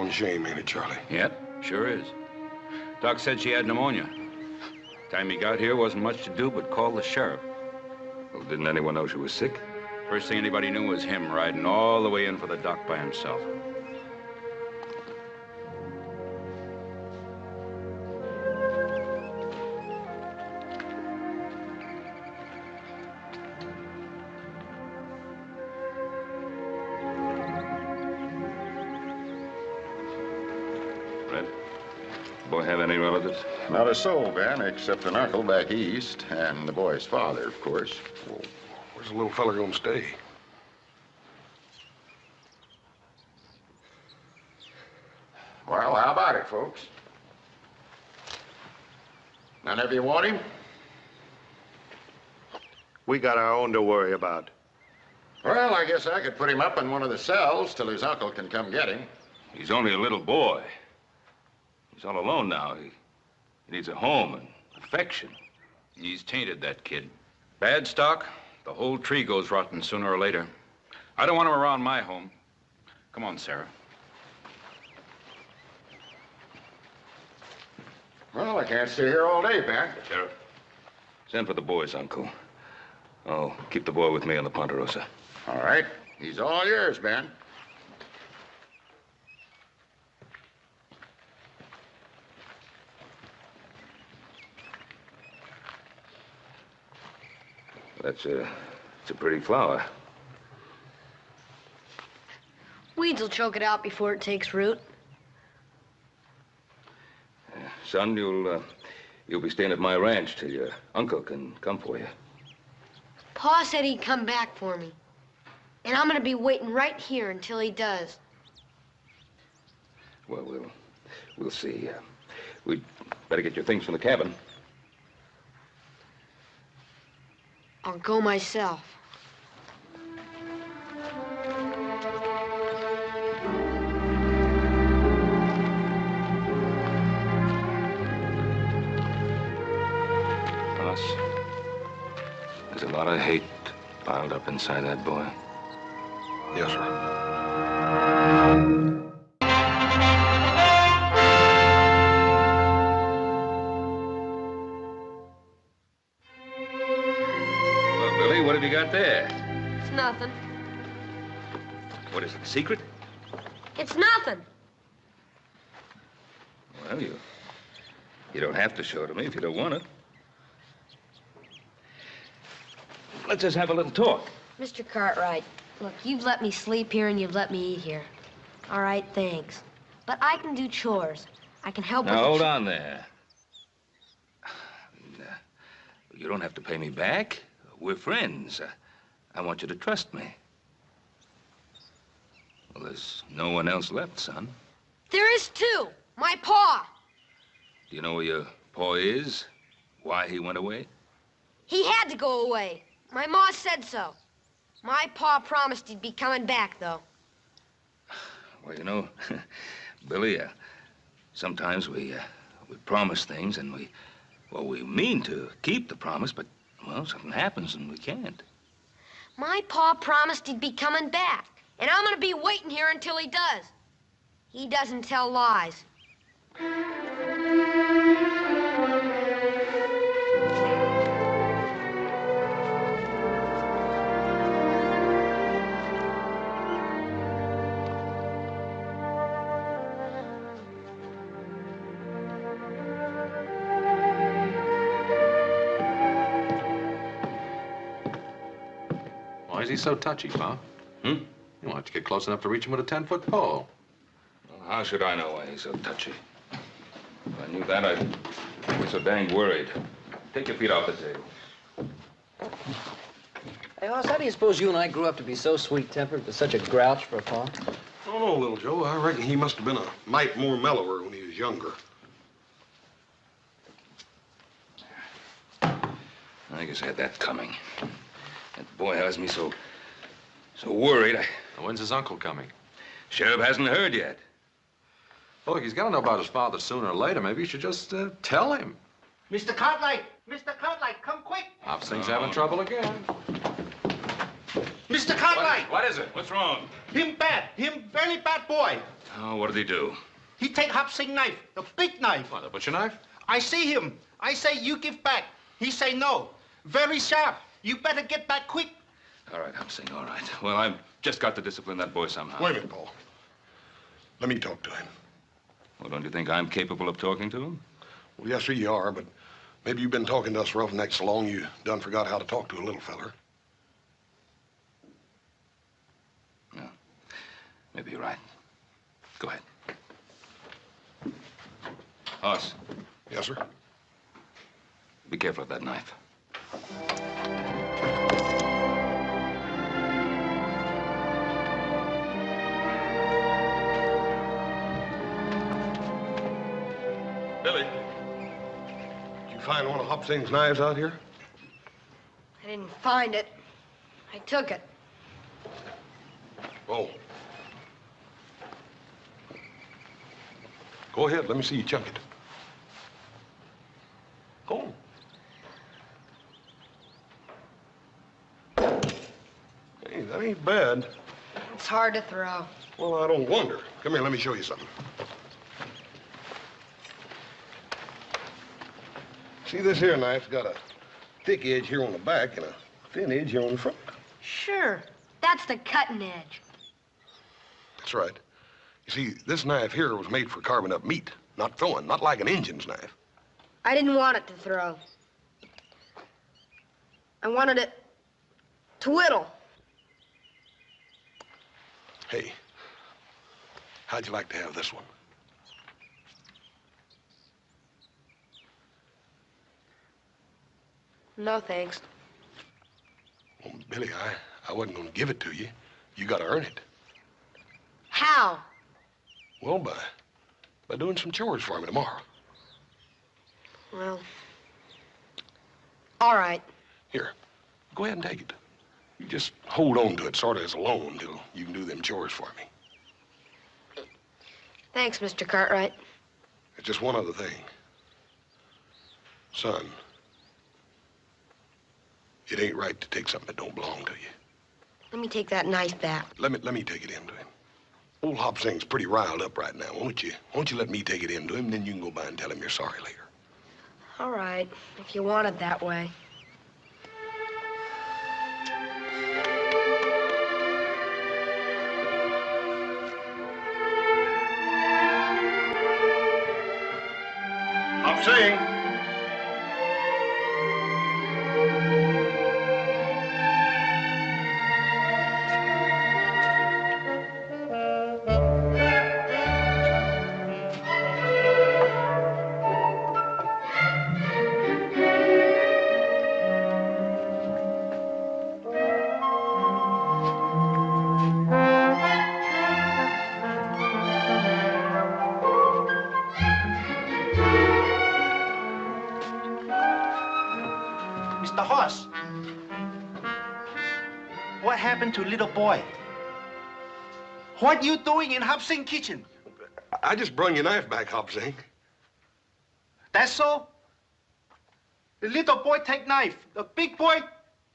damn shame, ain't it, Charlie? Yep, sure is. Doc said she had pneumonia. Time he got here, wasn't much to do but call the sheriff. Well, didn't anyone know she was sick? First thing anybody knew was him riding all the way in for the doc by himself. Boy have any relatives? Not a soul, Ben, except an uncle back east, and the boy's father, of course. Well, where's the little fella gonna stay? Well, how about it, folks? None of you want him? We got our own to worry about. Well, I guess I could put him up in one of the cells till his uncle can come get him. He's only a little boy. He's all alone now. He needs a home and affection. He's tainted, that kid. Bad stock, the whole tree goes rotten sooner or later. I don't want him around my home. Come on, Sarah. Well, I can't stay here all day, Ben. Sheriff, send for the boy's uncle. I'll keep the boy with me on the Ponderosa. All right. He's all yours, Ben. It's a pretty flower. Weeds will choke it out before it takes root. Son, you'll be staying at my ranch till your uncle can come for you. Pa said he'd come back for me. And I'm gonna be waiting right here until he does. Well, we'll see. We'd better get your things from the cabin. I'll go myself. Us. There's a lot of hate piled up inside that boy. Yes, sir. Well, Billy, what have you got there? It's nothing. What is it, a secret? It's nothing. Well, you don't have to show it to me if you don't want it. Let's just have a little talk. Mr. Cartwright, look, you've let me sleep here and you've let me eat here. All right, thanks. But I can do chores. I can help with Now, the hold on there. You don't have to pay me back. We're friends. I want you to trust me. Well, there's no one else left, son. There is too. My pa. Do you know where your pa is? Why he went away? He had to go away. My ma said so. My pa promised he'd be coming back, though. Well, you know, Billy, sometimes we promise things and we mean to keep the promise, but, well, something happens and we can't. My pa promised he'd be coming back, and I'm gonna be waiting here until he does. He doesn't tell lies. Why is he so touchy, Pa? Hmm? You want to get close enough to reach him with a 10-foot pole. Well, how should I know why he's so touchy? If I knew that, I'd be so dang worried. Take your feet off the table. Hey, Hoss, how do you suppose you and I grew up to be so sweet-tempered with such a grouch for a pa? I don't know, little Joe. I reckon he must have been a mite more mellower when he was younger. I guess I had that coming. That boy has me so worried. Now, when's his uncle coming? Sheriff hasn't heard yet. Well, look, he's got to know about his father sooner or later. Maybe you should just tell him. Mr. Cartwright! Mr. Cartwright, come quick! Hobson's having trouble again. Mr. Cartwright! What is it? What's wrong? Him bad. Him very bad boy. Oh, what did he do? He take Hop Sing knife, the big knife. What, a butcher knife? I see him. I say, you give back. He say no. Very sharp. You better get back quick. All right, I'm saying all right. Well, I've just got to discipline that boy somehow. Wait a minute, Paul. Let me talk to him. Well, don't you think I'm capable of talking to him? Well, yes, sir, you are, but maybe you've been talking to us roughnecks so long you done forgot how to talk to a little feller. No. Maybe you're right. Go ahead. Hoss, Yes, sir? be careful of that knife. Billy, did you find one of Hop Sing's knives out here? I didn't find it. I took it. Oh. Go ahead, let me see you chunk it. Go on. Hey, that ain't bad. It's hard to throw. Well, I don't wonder. Come here, let me show you something. See, this here knife's got a thick edge here on the back and a thin edge here on the front. Sure. That's the cutting edge. That's right. You see, this knife here was made for carving up meat, not throwing, not like an Injun's knife. I didn't want it to throw. I wanted it to whittle. Hey, how'd you like to have this one? No, thanks. Well, Billy, I wasn't gonna give it to you. You gotta earn it. How? Well, by doing some chores for me tomorrow. Well, all right. Here, go ahead and take it. You just hold on to it sort of as a loan till you can do them chores for me. Thanks, Mr. Cartwright. There's just one other thing. Son, it ain't right to take something that don't belong to you. Let me take that knife back. Let me take it in to him. Old Hop Sing's pretty riled up right now. Won't you let me take it in to him, then you can go by and tell him you're sorry later. All right, if you want it that way. Hop Sing! Mr. Hoss. What happened to little boy? What you doing in Hop Sing kitchen? I just brung your knife back, Hop Sing. That's so? The little boy take knife. The big boy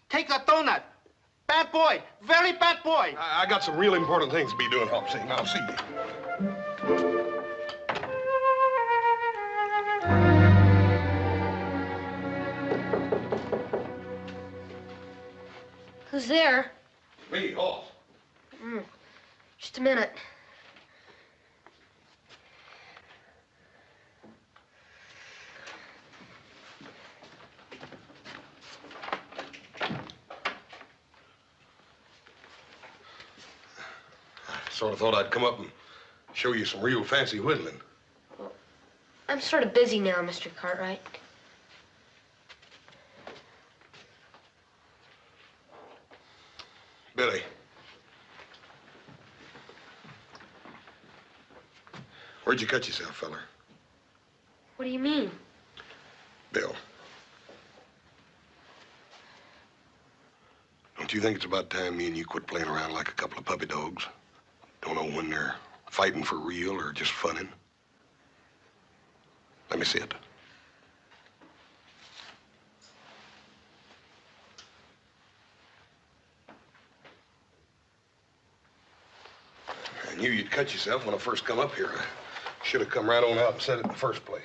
take a donut. Bad boy. Very bad boy. I got some real important things to be doing, Hop Sing. I'll see you. Who's there? Me, Hoss. Just a minute. Sort of thought I'd come up and show you some real fancy whittling. I'm sort of busy now, Mr. Cartwright. Billy. Where'd you cut yourself, feller? What do you mean? Bill. Don't you think it's about time me and you quit playing around like a couple of puppy dogs? Don't know when they're fighting for real or just funning. Let me see it. knew you'd cut yourself when I first come up here. I should have come right on out and said it in the first place.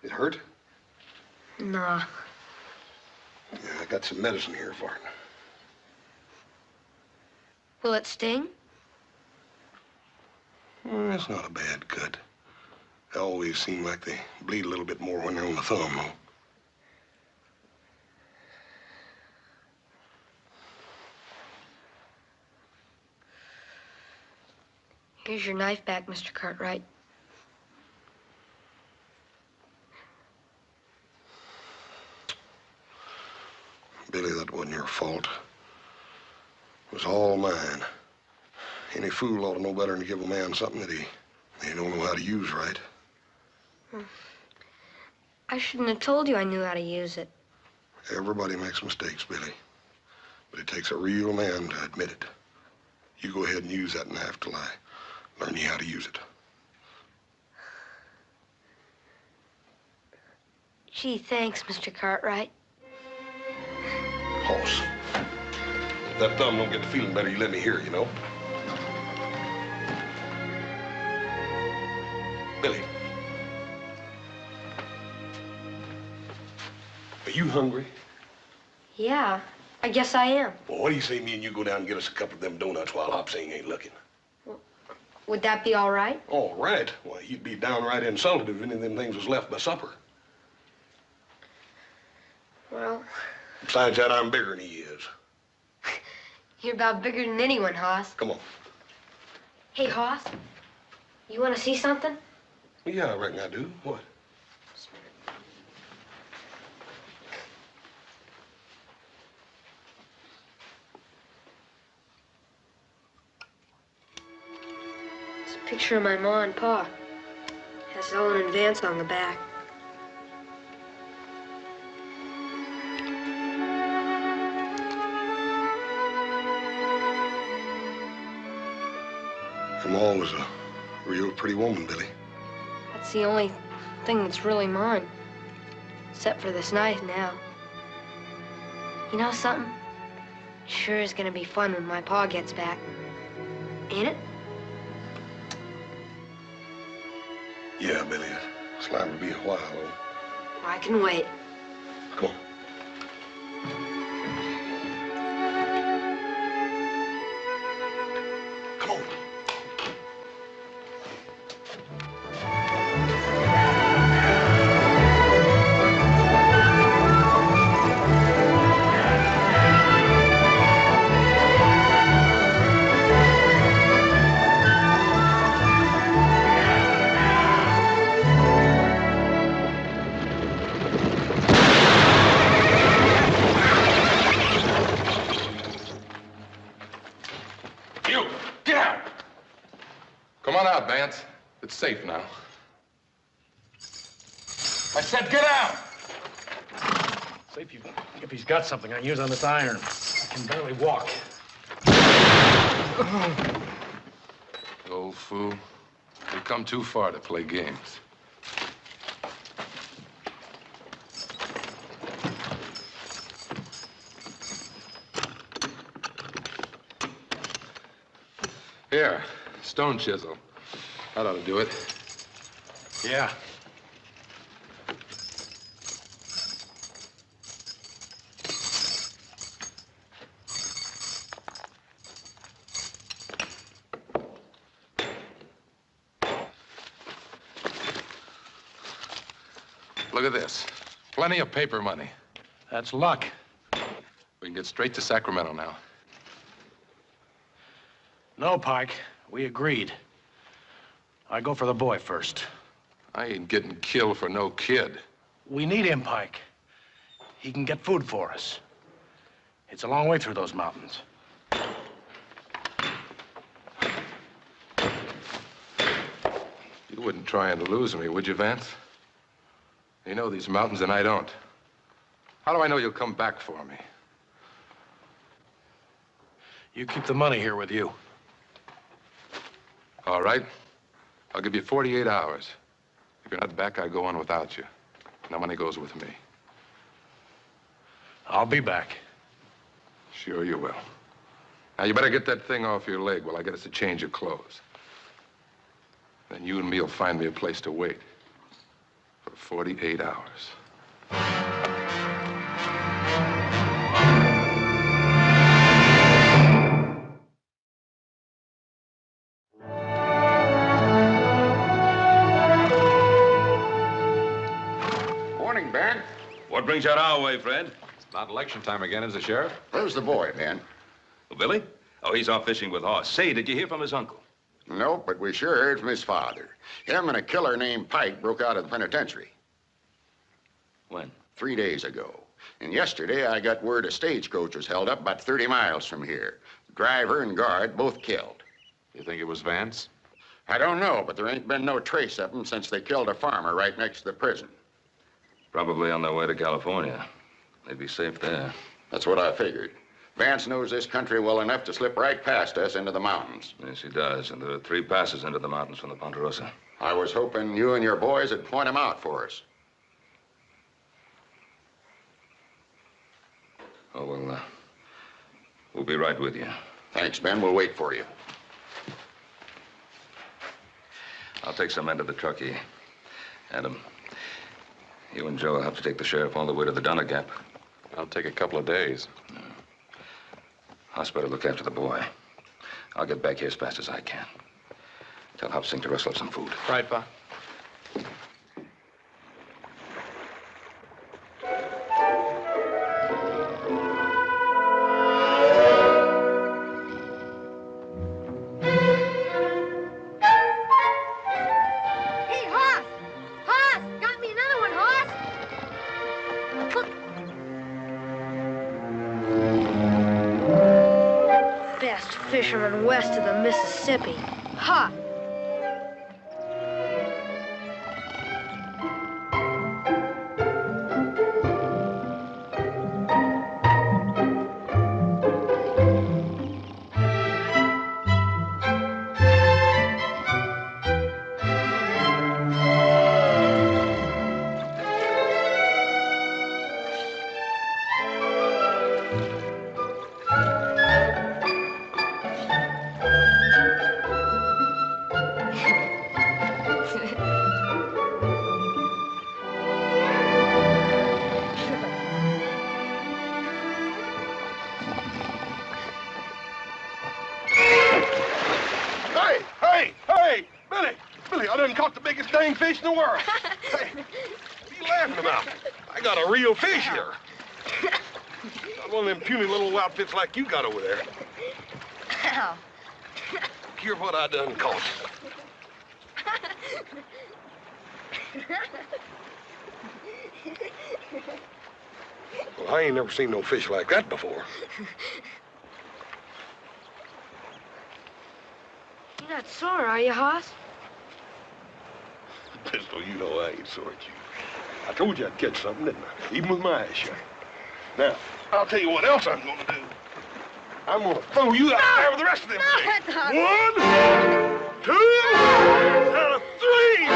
It hurt? Nah. Yeah, I got some medicine here for it. Will it sting? It's not a bad cut. They always seem like they bleed a little bit more when they're on the thumb, though. Here's your knife back, Mr. Cartwright. Billy, that wasn't your fault. It was all mine. Any fool ought to know better than to give a man something that he don't know how to use right. I shouldn't have told you I knew how to use it. Everybody makes mistakes, Billy. But it takes a real man to admit it. You go ahead and use that knife till I learn you how to use it. Gee, thanks, Mr. Cartwright. Hoss. If that thumb don't get to feeling better, you let me hear, you know? Billy. Are you hungry? Yeah, I guess I am. Well, what do you say me and you go down and get us a couple of them donuts while Hopsing ain't looking? Would that be all right? All right. Well, you'd be downright insulted if any of them things was left by supper. Well, Besides that, I'm bigger than he is. you're about bigger than anyone, Hoss. Come on. Hey, Hoss, you want to see something? Well, yeah, I reckon I do. What? It's a picture of my ma and pa. Has Ellen and Vance on the back. Your ma was a real pretty woman, Billy. That's the only thing that's really mine. Except for this knife now. You know something? It sure is gonna be fun when my pa gets back. Ain't it? Yeah, Billy. It's liable to be a while, though. I can wait. Come on. Come on. Come on out, Vance. It's safe now. I said get out! Safe if he's got something I can use on this iron. I can barely walk. You old fool. You've come too far to play games. Here, stone chisel. That ought to do it. Yeah. Look at this. Plenty of paper money. That's luck. We can get straight to Sacramento now. No, Pike. We agreed. I go for the boy first. I ain't getting killed for no kid. We need him, Pike. He can get food for us. It's a long way through those mountains. You wouldn't try and lose me, would you, Vance? You know these mountains and I don't. How do I know you'll come back for me? You keep the money here with you. All right. I'll give you 48 hours. If you're not back, I go on without you. And the money goes with me. I'll be back. Sure you will. Now, you better get that thing off your leg while I get us a change of clothes. Then you and me will find me a place to wait for 48 hours. Morning, Ben. What brings you out our way, Fred? It's about election time again, is it, Sheriff? Where's the boy, Ben? Well, Billy? Oh, he's off fishing with Hoss. Say, did you hear from his uncle? Nope, but we sure heard from his father. Him and a killer named Pike broke out of the penitentiary. When? 3 days ago. And yesterday I got word a stagecoach was held up about 30 miles from here. Driver and guard both killed. You think it was Vance? I don't know, but there ain't been no trace of them since they killed a farmer right next to the prison. Probably on their way to California. They'd be safe there. That's what I figured. Vance knows this country well enough to slip right past us into the mountains. Yes, he does. And there are 3 passes into the mountains from the Ponderosa. I was hoping you and your boys would point him out for us. Oh, we'll be right with you. Thanks, Ben. We'll wait for you. I'll take some men to the truckee. Adam, you and Joe will have to take the sheriff all the way to the Donner Gap. I'll take a couple of days. Hoss better look after the boy. I'll get back here as fast as I can. Tell Hop Sink to rustle up some food. Right, Pa. Hey, Hoss! Hoss! Got me another one, Hoss! Look. Best fisherman west of the Mississippi. Ha! Hey, Billy! Billy, I done caught the biggest dang fish in the world. Hey, what are you laughing about? I got a real fish here. Not one of them puny little outfits like you got over there. Ow. Hear what I done caught. Well, I ain't never seen no fish like that before. You're not sore, are you, Hoss? Pistol, you know I ain't sore at you. I told you I'd catch something, didn't I? Even with my eyes shut. Now, I'll tell you what else I'm gonna do. I'm gonna throw you out there with the rest of them things. Not. 1, 2, and 3.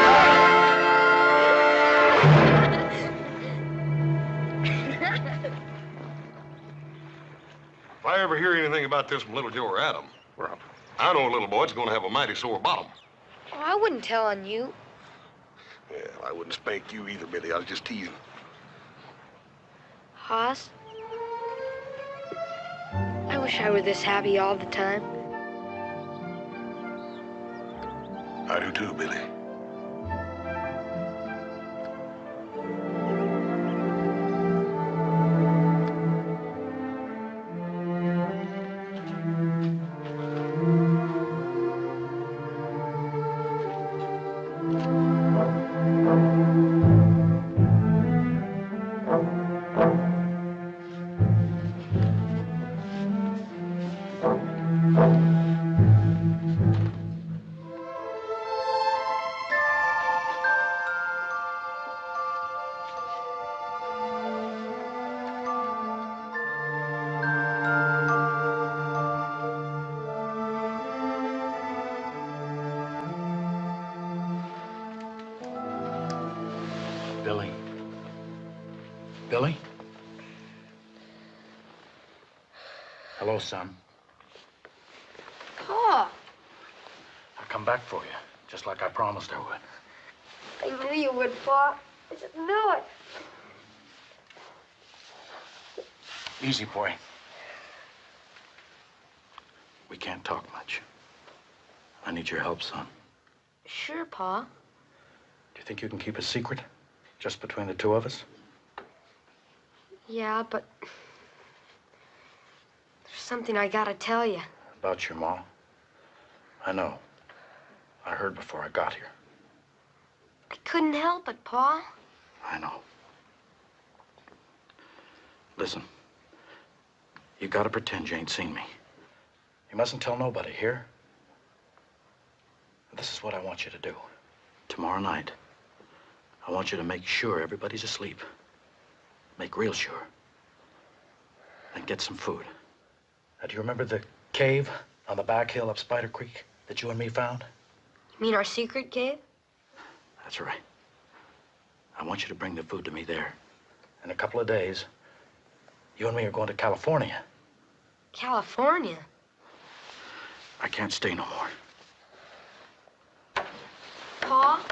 If I ever hear anything about this from Little Joe or Adam, well, I know a little boy's gonna have a mighty sore bottom. Oh, I wouldn't tell on you. Well, I wouldn't spank you either, Billy. I was just teasing. Hoss? I wish I were this happy all the time. I do too, Billy. Billy? Billy? Hello, son. come back for you, just like I promised I would. I knew you would, Pa. I just knew it. Easy, boy. We can't talk much. I need your help, son. Sure, Pa. Do you think you can keep a secret? Just between the two of us? Yeah, but there's something I gotta tell you. About your mom? I know. I heard before I got here. I couldn't help it, Pa. I know. Listen, you gotta pretend you ain't seen me. You mustn't tell nobody, here? This is what I want you to do. Tomorrow night, I want you to make sure everybody's asleep. Make real sure. And get some food. Now, do you remember the cave on the back hill up Spider Creek that you and me found? You mean our secret cave? That's right. I want you to bring the food to me there. In a couple of days, you and me are going to California. California? I can't stay no more. Pa?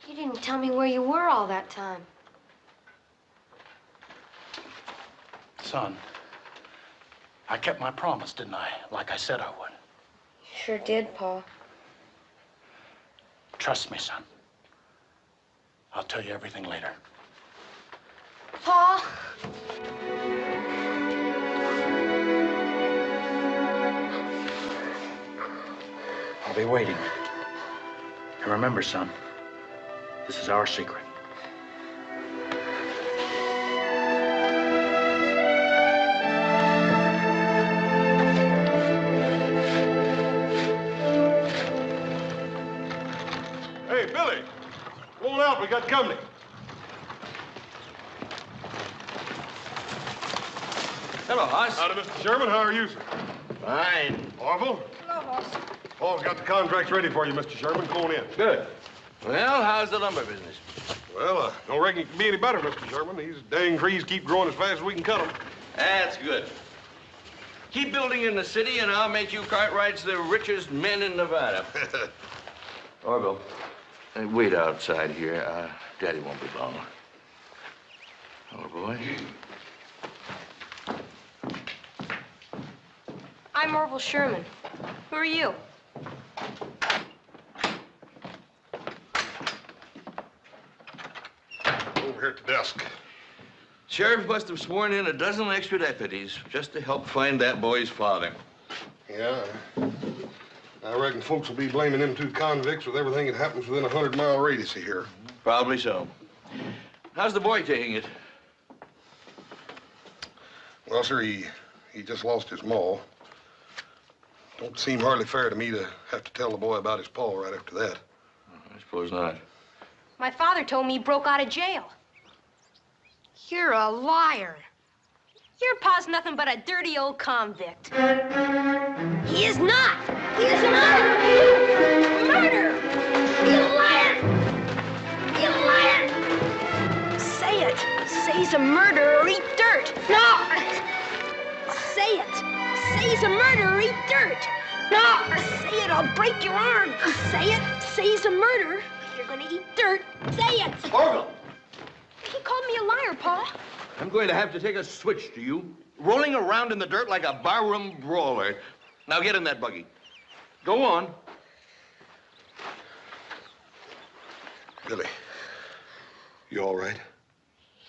You didn't tell me where you were all that time. Son, I kept my promise, didn't I? Like I said I would. You sure did, Pa. Trust me, son. I'll tell you everything later. Pa? I'll be waiting. And remember, son, this is our secret. Hey, Billy, come on out. We got company. Hello, Hoss. Howdy, Mr. Sherman. How are you, sir? Fine. Orville? Hello, Hoss. Paul's got the contracts ready for you, Mr. Sherman. Come on in. Good. Well, how's the lumber business? Well, I don't reckon it can be any better, Mr. Sherman. These dang trees keep growing as fast as we can cut them. That's good. Keep building in the city, and I'll make you Cartwrights the richest men in Nevada. Orville, wait outside here. Daddy won't be long. Oh, boy. I'm Orville Sherman. Who are you? Over here at the desk. Sheriff must have sworn in a dozen extra deputies just to help find that boy's father. Yeah. I reckon folks will be blaming them two convicts with everything that happens within a 100-mile radius of here. Probably so. How's the boy taking it? Well, sir, he just lost his maw. Don't seem hardly fair to me to have to tell the boy about his paw right after that. I suppose not. My father told me he broke out of jail. You're a liar. Your pa's nothing but a dirty old convict. He is not. He is not. Murder. You liar. You liar. Say it. Say he's a murderer or eat dirt. No. Say it. Say he's a murderer or eat dirt. No. Say it. I'll break your arm. Say it. Say he's a murderer. You're gonna eat dirt. Say it. Orville! He called me a liar, Pa. I'm going to have to take a switch to you, rolling around in the dirt like a barroom brawler. Now get in that buggy. Go on. Billy, you all right?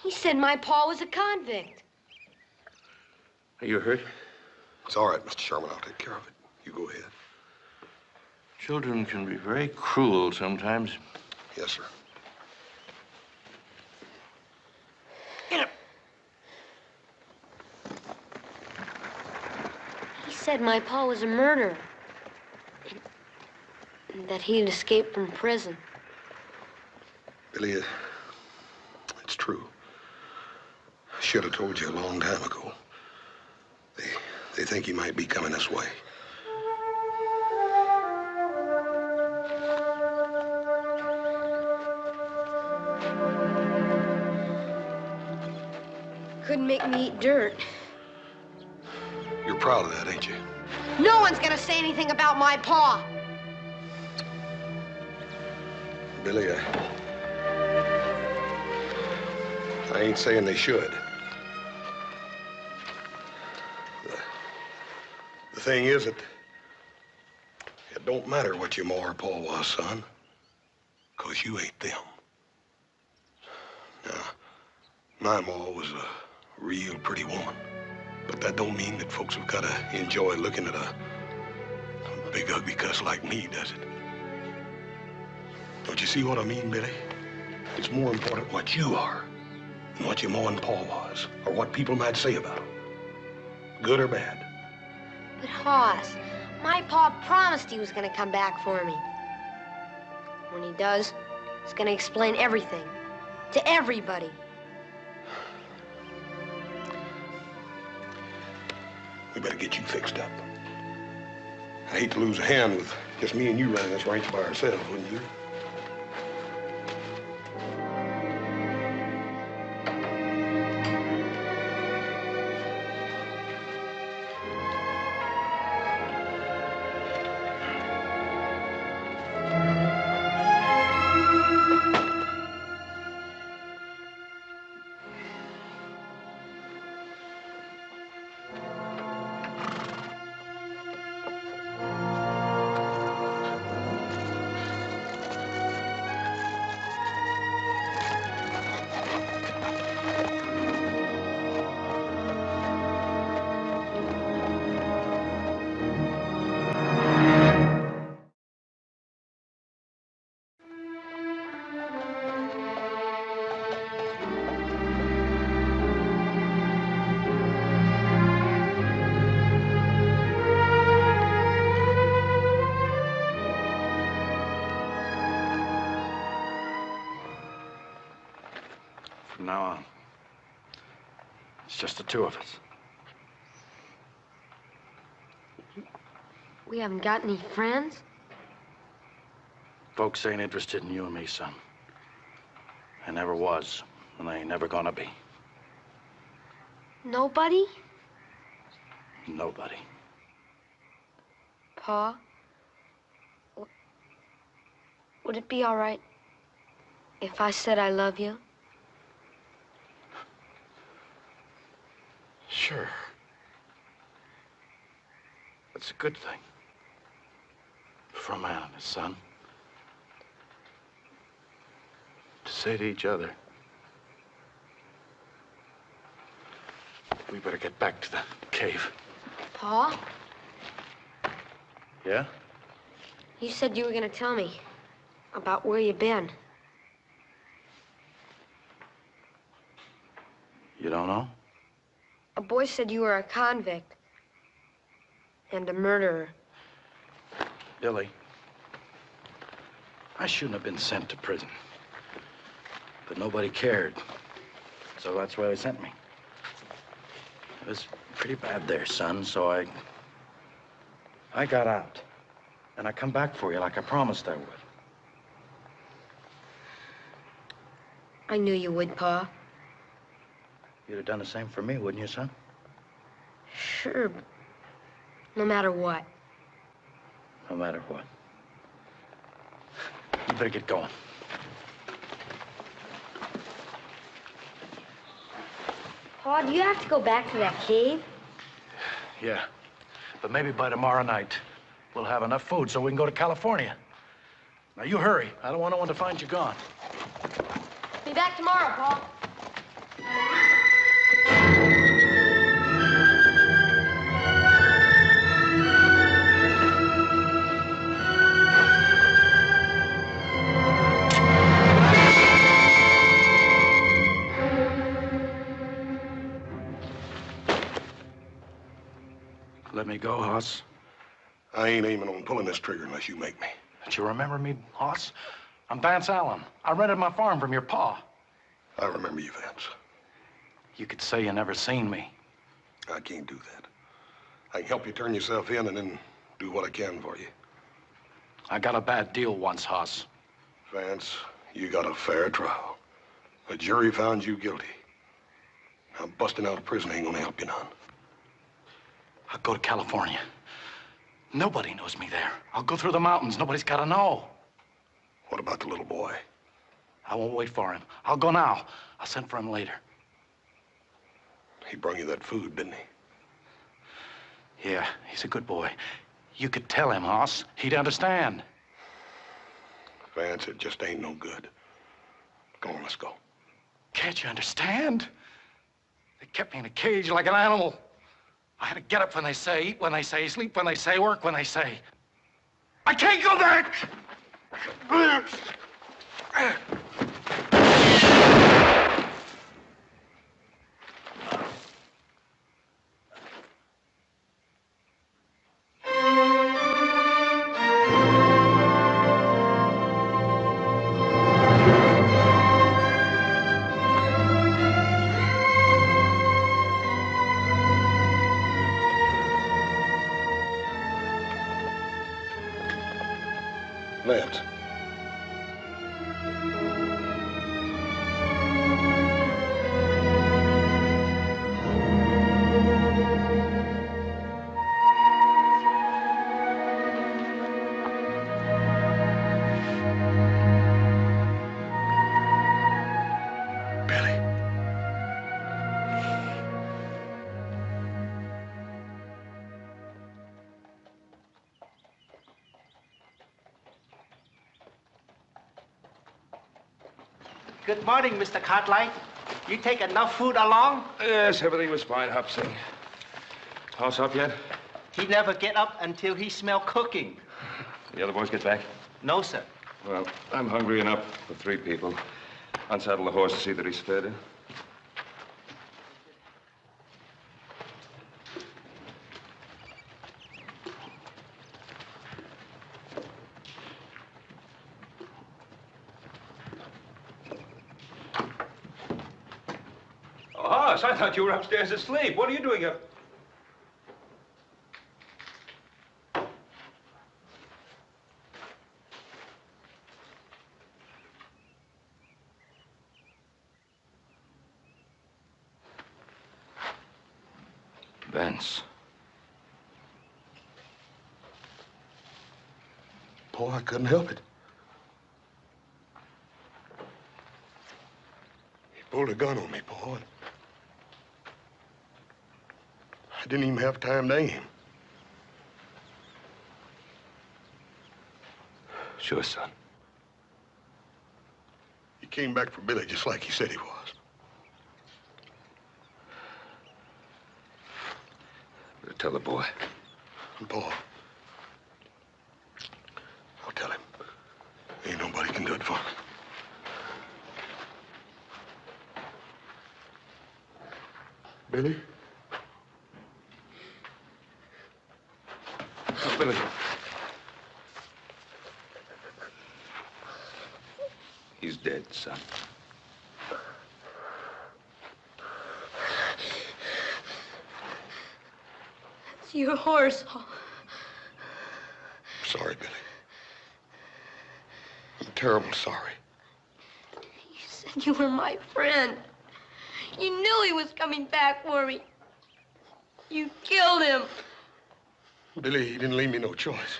He said my pa was a convict. Are you hurt? It's all right, Mr. Sherman. I'll take care of it. You go ahead. Children can be very cruel sometimes. Yes, sir. Get him. He said my pa was a murderer. And that he'd escaped from prison. Billy, it's true. I should have told you a long time ago. They think he might be coming this way. Couldn't make me eat dirt. You're proud of that, ain't you? No one's gonna say anything about my pa. Billy, I ain't saying they should. The thing is that it don't matter what your ma or pa was, son, 'cause you ain't them. Now, my ma was a real pretty woman, but that don't mean that folks have got to enjoy looking at a big ugly cuss like me, does it? Don't you see what I mean, Billy? It's more important what you are than what your ma and pa was, or what people might say about them, good or bad. But Hoss, my pa promised he was gonna come back for me. When he does, he's gonna explain everything to everybody. We better get you fixed up. I hate to lose a hand with just me and you running this ranch by ourselves, wouldn't you? From now on, it's just the two of us. We haven't got any friends? Folks ain't interested in you and me, son. I never was, and I ain't never gonna be. Nobody? Nobody. Pa? Would it be all right if I said I love you? Sure. It's a good thing. For a man and his son. To say to each other, we better get back to the cave. Pa? Yeah? You said you were gonna tell me about where you've been. You don't know? A boy said you were a convict and a murderer. Billy, I shouldn't have been sent to prison. But nobody cared. So that's why they sent me. It was pretty bad there, son, so I got out. And I come back for you like I promised I would. I knew you would, Pa. You'd have done the same for me, wouldn't you, son? Sure, but no matter what. No matter what. You better get going. Pa, do you have to go back to that cave? Yeah. But maybe by tomorrow night, we'll have enough food so we can go to California. Now, you hurry. I don't want no one to find you gone. Be back tomorrow, Pa. Let me go, Hoss. I ain't aiming on pulling this trigger unless you make me. Don't you remember me, Hoss? I'm Vance Allen. I rented my farm from your pa. I remember you, Vance. You could say you never seen me. I can't do that. I can help you turn yourself in and then do what I can for you. I got a bad deal once, Hoss. Vance, you got a fair trial. A jury found you guilty. Now, busting out of prison ain't gonna help you none. I'll go to California. Nobody knows me there. I'll go through the mountains. Nobody's got to know. What about the little boy? I won't wait for him. I'll go now. I'll send for him later. He brought you that food, didn't he? Yeah, he's a good boy. You could tell him, Hoss. He'd understand. Vance, it just ain't no good. Come on, let's go. Can't you understand? They kept me in a cage like an animal. I had to get up when they say, eat when they say, sleep when they say, work when they say. I can't go back! Lance. Good morning, Mr. Cartwright. You take enough food along? Yes, everything was fine, Hopsing. Hoss up yet? He never get up until he smell cooking. The other boys get back? No, sir. Well, I'm hungry enough for 3 people. Unsaddle the horse to see that he's fed. Hoss, I thought you were upstairs asleep. What are you doing up? Vance. Paul, I couldn't help it. He pulled a gun on me, Paul. I didn't even have time to aim. Sure, son. He came back for Billy just like he said he was. Better tell the boy. And Paul, I'll tell him. Ain't nobody can do it for me. Billy? Oh, Billy. He's dead, son. It's your horse. Sorry, Billy. I'm terrible sorry. You said you were my friend. You knew he was coming back for me. You killed him. Billy, he didn't leave me no choice.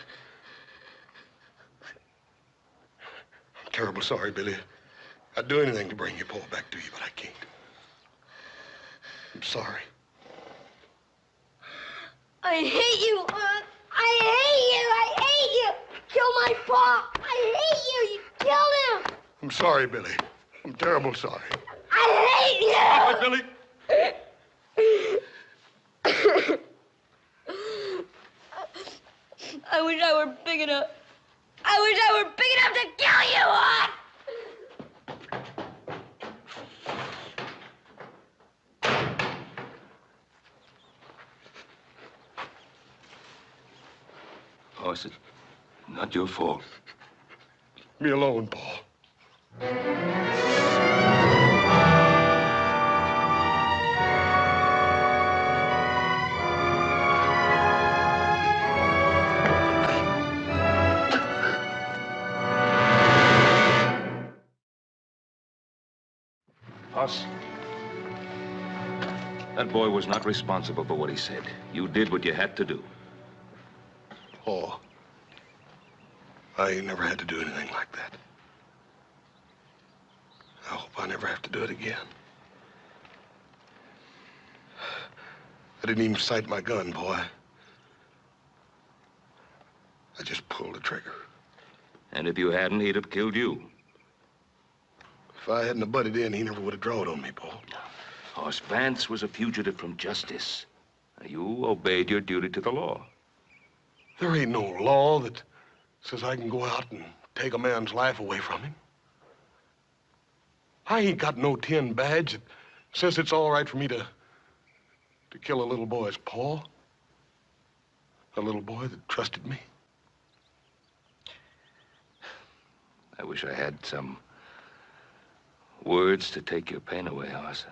I'm terrible sorry, Billy. I'd do anything to bring your Paul back to you, but I can't. I'm sorry. I hate you, Lon. I hate you. I hate you. Kill my Pa. I hate you. You killed him. I'm sorry, Billy. I'm terrible sorry. I hate you. Stop it, Billy. I wish I were big enough. I wish I were big enough to kill you, Lon. Hoss, it's not your fault. Leave me alone, Paul. Hoss, that boy was not responsible for what he said. You did what you had to do. Paul, I ain't never had to do anything like that. I hope I never have to do it again. I didn't even sight my gun, boy. I just pulled the trigger. And if you hadn't, he'd have killed you. If I hadn't have butted in, he never would have drawed on me, Paul. Hoss Vance was a fugitive from justice. You obeyed your duty to the law. There ain't no law that says I can go out and take a man's life away from him. I ain't got no tin badge that says it's all right for me to kill a little boy's Paul. A little boy that trusted me. I wish I had some words to take your pain away, Hoss.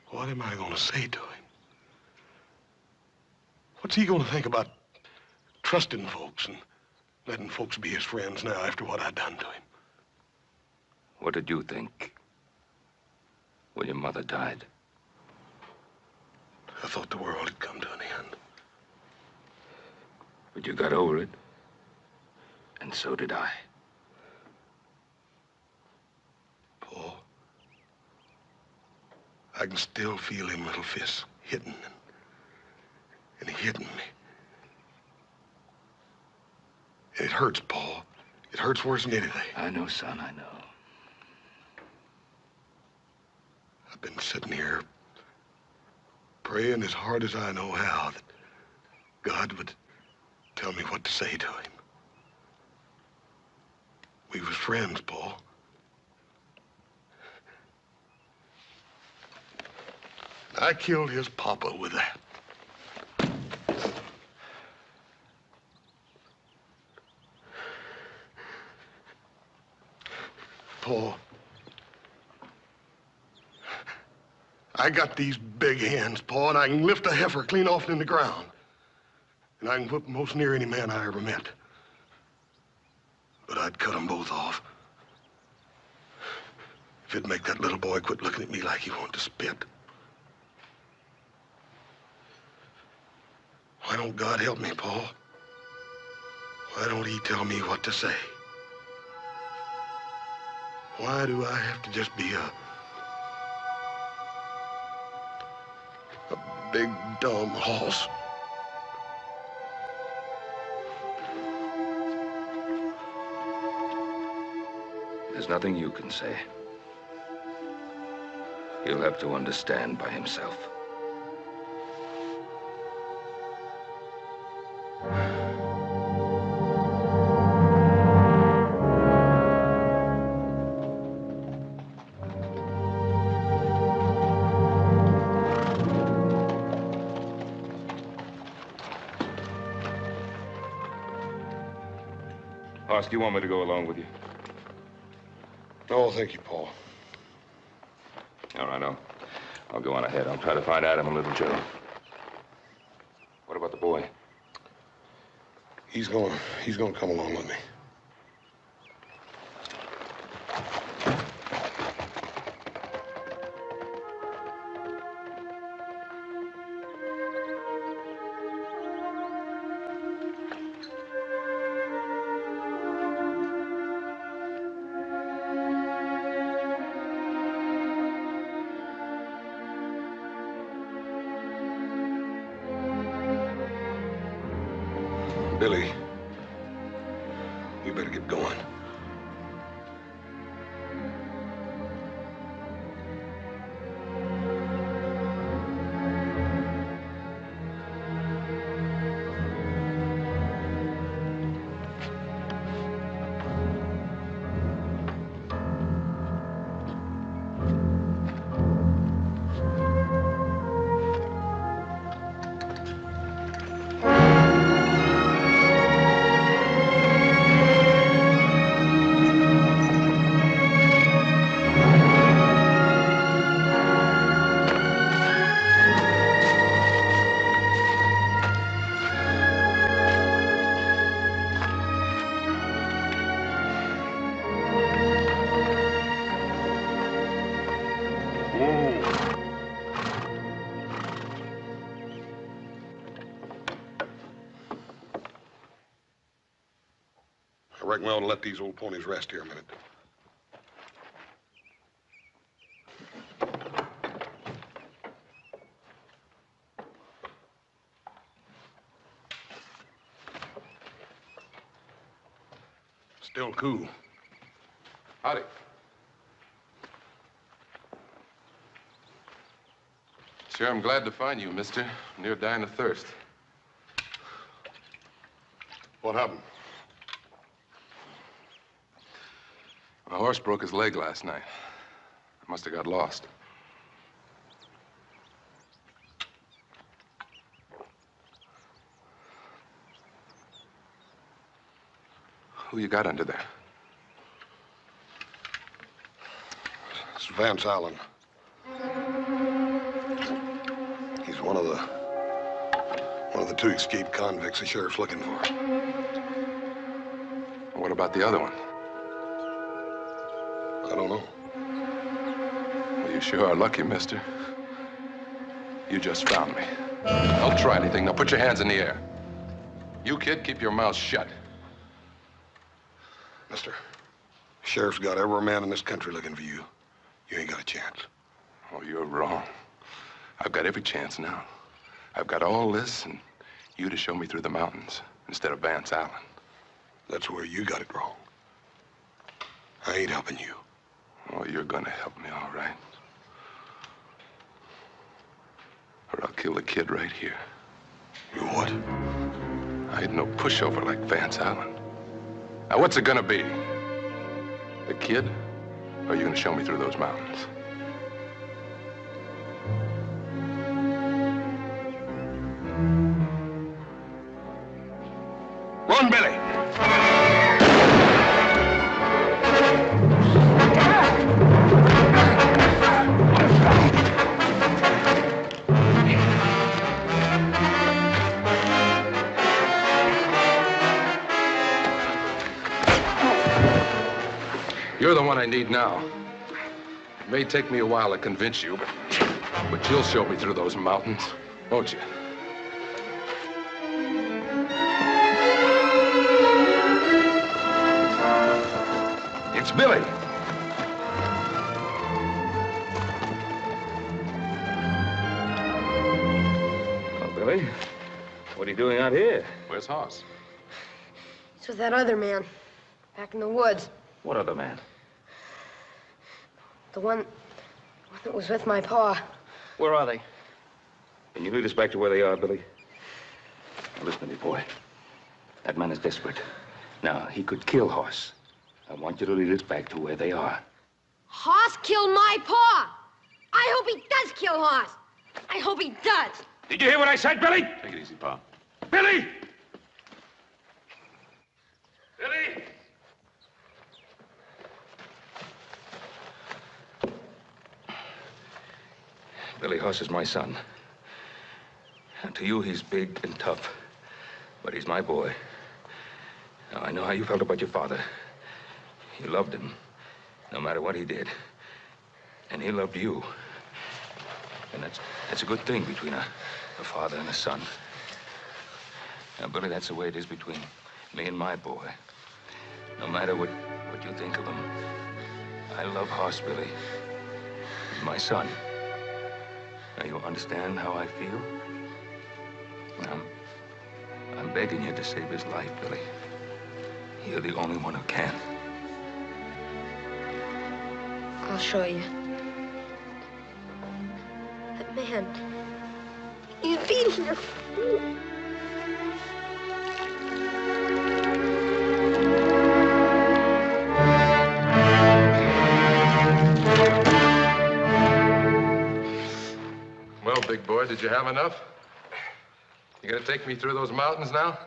What am I gonna say to him? What's he gonna think about trusting folks and letting folks be his friends now after what I done to him? What did you think when your mother died? I thought the world had come to an end. But you got over it. And so did I. Paul, I can still feel him little fists hitting and hitting me. And it hurts, Paul. It hurts worse than anything. I know, son, I know. I've been sitting here praying as hard as I know how that God would tell me what to say to him. We was friends, Paul. I killed his papa with that. Paul, I got these big hands, Paul, and I can lift a heifer clean off in the ground. And I can whip most near any man I ever met. But I'd cut them both off. If it'd make that little boy quit looking at me like he wanted to spit. Why don't God help me, Paul? Why don't he tell me what to say? Why do I have to just be a big, dumb horse? There's nothing you can say. He'll have to understand by himself. Hoss, do you want me to go along with you? Oh, thank you, Paul. All right, I'll go on ahead. I'll try to find Adam and little Joe. What about the boy? He's gonna come along with me. Billy, we better get going. reckon we ought to let these old ponies rest here a minute. Still cool. Howdy. Sure, I'm glad to find you, mister. Near dying of thirst. What happened? My horse broke his leg last night. I must have got lost. Who you got under there? It's Vance Allen. He's one of the two escaped convicts the sheriff's looking for. What about the other one? I don't know. Well, you sure are lucky, mister. You just found me. Don't try anything. Now put your hands in the air. You, kid, keep your mouth shut. Mister, the sheriff's got every man in this country looking for you. You ain't got a chance. Oh, you're wrong. I've got every chance now. I've got all this and you to show me through the mountains instead of Vance Allen. That's where you got it wrong. I ain't helping you. Oh, you're gonna help me, all right. Or I'll kill the kid right here. You what? I ain't no pushover like Vance Allen. Now, what's it gonna be? The kid? Or are you gonna show me through those mountains? Run, Billy! You're the one I need now. It may take me a while to convince you, but you'll show me through those mountains, won't you? It's Billy. Well, Billy, what are you doing out here? Where's Hoss? It's with that other man, back in the woods. What other man? The one that was with my pa. Where are they? Can you lead us back to where they are, Billy? Now, listen to me, boy. That man is desperate. Now, he could kill Hoss. I want you to lead us back to where they are. Hoss killed my pa. I hope he does kill Hoss. I hope he does. Did you hear what I said, Billy? Take it easy, Pa. Billy! Billy! Billy Hoss is my son. And to you, he's big and tough. But he's my boy. Now, I know how you felt about your father. You loved him, no matter what he did. And he loved you. And that's a good thing between a father and a son. Now, Billy, that's the way it is between me and my boy. No matter what you think of him, I love Hoss, Billy. He's my son. Now, you understand how I feel? I'm begging you to save his life, Billy. You're the only one who can. I'll show you. That man, he's beating your fool. Well, big boy, did you have enough? You gonna take me through those mountains now?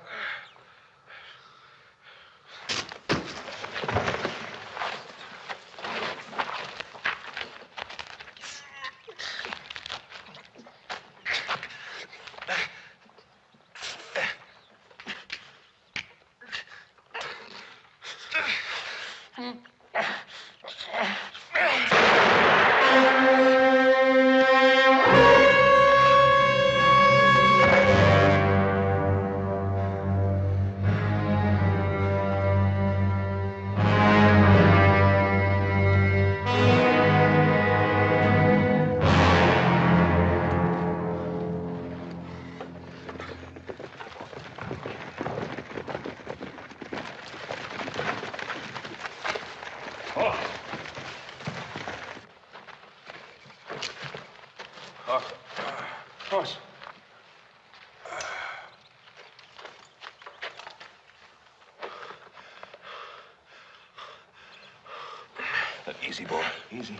Easy, boy. Easy.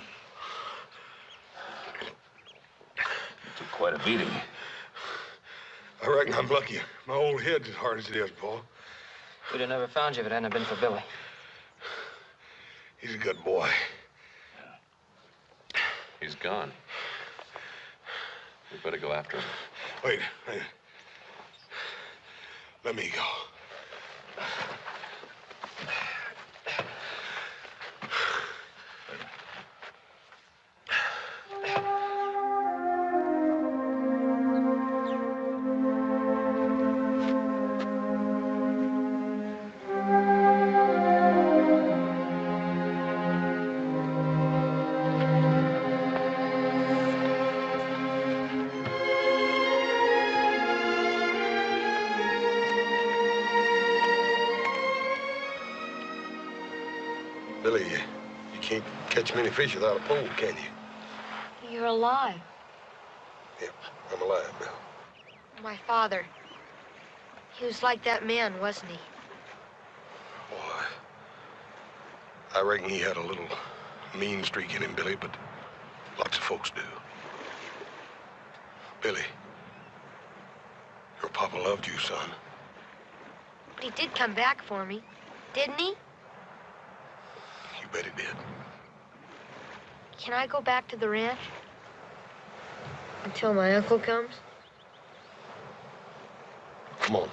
You took quite a beating. I reckon I'm lucky. My old head's as hard as it is, Paul. We'd have never found you if it hadn't been for Billy. He's a good boy. He's gone. We better go after him. Wait. Let me go. Billy, you can't catch many fish without a pole, can you? You're alive. Yep, I'm alive now. My father. He was like that man, wasn't he? Boy, I reckon he had a little mean streak in him, Billy, but lots of folks do. Billy, your papa loved you, son. But he did come back for me, didn't he? You bet he did. Can I go back to the ranch? Until my uncle comes? Come on.